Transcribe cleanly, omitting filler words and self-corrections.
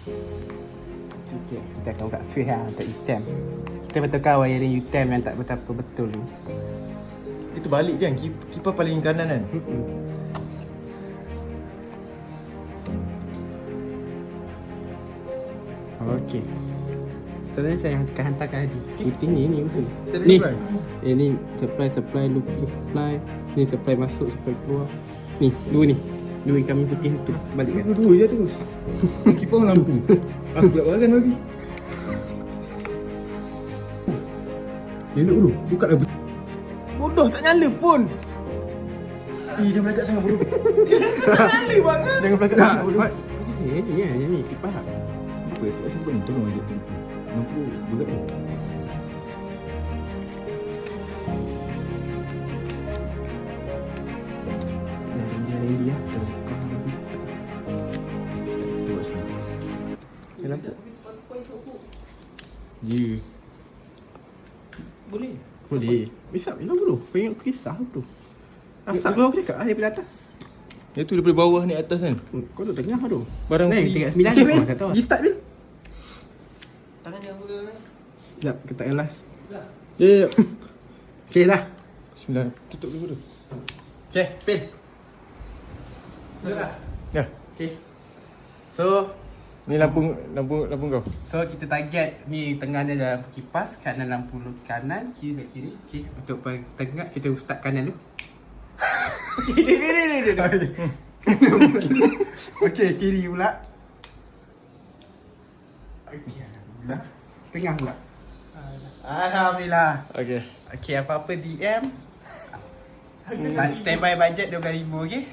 Okay, kita akan buka switch lah untuk item. Kita betulkan wiring item yang tak betapa betul tu. Itu balik kan, kipas paling kanan kan. Okey. Sebenarnya saya akan hantarkan tadi. Putih ni usul. Kita ada Ni. supply? Ni supply, looping supply. Ni supply masuk, supply keluar. Ni, dua ni. Dua kami putih tu balik kan. Dua je tu. Kipas lampu. Aku pula bagan lagi. Elok dulu, buka lampu. Bodoh tak nyala pun. Jangan belakang sangat bodoh. Tak nyala banget. Jangan belakang tak bodoh. Ni yang ni kipas. Apa tu? Siapa ni? Tolong aja tu. Lampu berat tu. Dia terkah. Tengok sini. Okay, lampu. Ya. Boleh. Bisa bilang bodoh. Kau ingat kisah tu. Asap kau cakap daripada atas. Yang tu daripada bawah ni atas kan. Kau tu tengah tu. Barang Ni free. 39 Okay, ni. Bil. Kata Pergi start, Bil. Tangan dia apa ke? Sekejap, kita yang last. Ya. Okay dah. Bismillah. Tutup dulu tu. Okay, pin. Dah. Ya. Okay. So Ni lampu kau. So kita target ni tengah ni ada lampu kipas, kanan lampu kanan, kiri kat kiri. Okey, untuk tengah kita start kanan dulu. Ni. Okey, kiri pula. Okey, alhamdulillah. Tengah pula. Alhamdulillah. Okey. Okey, apa-apa DM. Standby budget 12,000, okey?